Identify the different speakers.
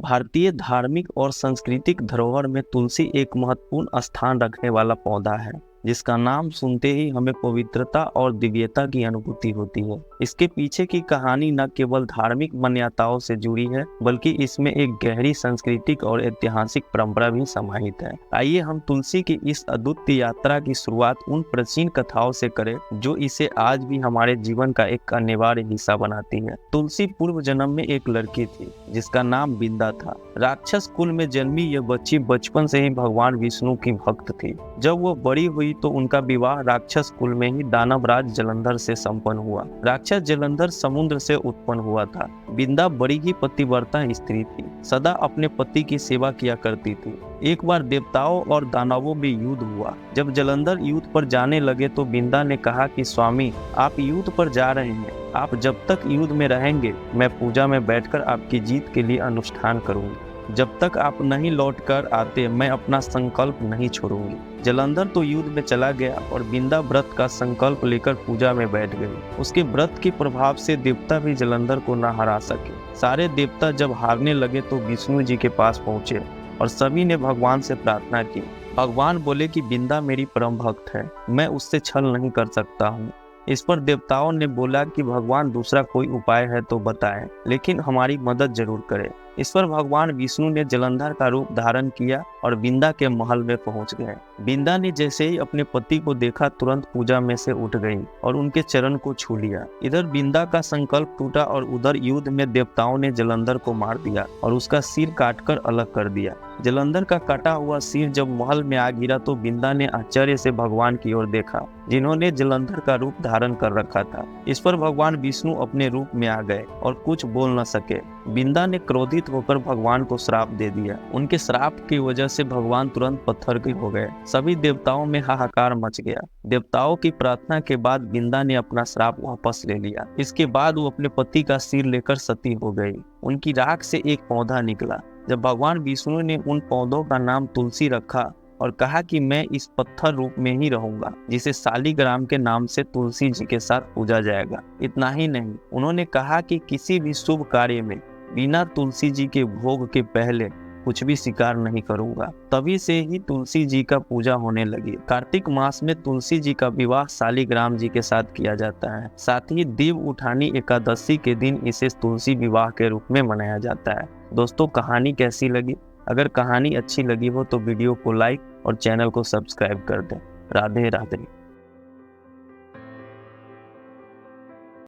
Speaker 1: भारतीय धार्मिक और सांस्कृतिक धरोहर में तुलसी एक महत्वपूर्ण स्थान रखने वाला पौधा है, जिसका नाम सुनते ही हमें पवित्रता और दिव्यता की अनुभूति होती है। इसके पीछे की कहानी न केवल धार्मिक मान्यताओं से जुड़ी है, बल्कि इसमें एक गहरी सांस्कृतिक और ऐतिहासिक परंपरा भी समाहित है। आइए हम तुलसी की इस अद्भुत यात्रा की शुरुआत उन प्राचीन कथाओं से करें जो इसे आज भी हमारे जीवन का एक अनिवार्य हिस्सा बनाती है। तुलसी पूर्व जन्म में एक लड़की थी जिसका नाम बिंदा था। राक्षस कुल में जन्मी यह बच्ची बचपन से ही भगवान विष्णु की भक्त थी। जब वो बड़ी हुई तो उनका विवाह राक्षस कुल में ही दानवराज जलंधर से संपन्न हुआ। राक्षस जलंधर समुद्र से उत्पन्न हुआ था। बिंदा बड़ी ही पतिव्रता स्त्री थी, सदा अपने पति की सेवा किया करती थी। एक बार देवताओं और दानवों में युद्ध हुआ। जब जलंधर युद्ध पर जाने लगे तो बिंदा ने कहा कि स्वामी, आप युद्ध पर जा रहे हैं, आप जब तक युद्ध में रहेंगे मैं पूजा में बैठकर आपकी जीत के लिए अनुष्ठान करूंगी। जब तक आप नहीं लौट कर आते मैं अपना संकल्प नहीं छोड़ूंगी। जलंधर तो युद्ध में चला गया और बिंदा व्रत का संकल्प लेकर पूजा में बैठ गई। उसके व्रत के प्रभाव से देवता भी जलंधर को न हरा सके। सारे देवता जब हारने लगे तो विष्णु जी के पास पहुंचे और सभी ने भगवान से प्रार्थना की। भगवान बोले कि बिंदा मेरी परम भक्त है, मैं उससे छल नहीं कर सकता हूँ। इस पर देवताओं ने बोला कि भगवान दूसरा कोई उपाय है तो बताएं, लेकिन हमारी मदद जरूर करें। इस पर भगवान विष्णु ने जलंधर का रूप धारण किया और बिंदा के महल में पहुंच गए। बिंदा ने जैसे ही अपने पति को देखा तुरंत पूजा में से उठ गई और उनके चरण को छू लिया। इधर बिंदा का संकल्प टूटा और उधर युद्ध में देवताओं ने जलंधर को मार दिया और उसका सिर काटकर अलग कर दिया। जलंधर का कटा हुआ सिर जब महल में आ गिरा तो बिंदा ने आश्चर्य से भगवान की ओर देखा, जिन्होंने जलंधर का रूप धारण कर रखा था। इस पर भगवान विष्णु अपने रूप में आ गए और कुछ बोल न सके। बिंदा ने क्रोधित होकर भगवान को श्राप दे दिया। उनके श्राप की वजह से भगवान तुरंत पत्थर के हो गए। सभी देवताओं में हाहाकार मच गया। देवताओं की प्रार्थना के बाद बिंदा ने अपना श्राप वापस ले लिया। इसके बाद वो अपने पति का सिर लेकर सती हो गई। उनकी राख से एक पौधा निकला। जब भगवान विष्णु ने उन पौधों का नाम तुलसी रखा और कहा कि मैं इस पत्थर रूप में ही रहूंगा, जिसे शालिग्राम के नाम से तुलसी जी के साथ पूजा जाएगा। इतना ही नहीं, उन्होंने कहा कि किसी भी शुभ कार्य में बिना तुलसी जी के भोग के पहले कुछ भी स्वीकार नहीं करूंगा। तभी से ही तुलसी जी का पूजा होने लगी। कार्तिक मास में तुलसी जी का विवाह शालिग्राम जी के साथ किया जाता है। साथ ही देव उठानी एकादशी के दिन इसे तुलसी विवाह के रूप में मनाया जाता है। दोस्तों, कहानी कैसी लगी? अगर कहानी अच्छी लगी हो तो वीडियो को लाइक और चैनल को सब्सक्राइब कर दें। राधे राधे।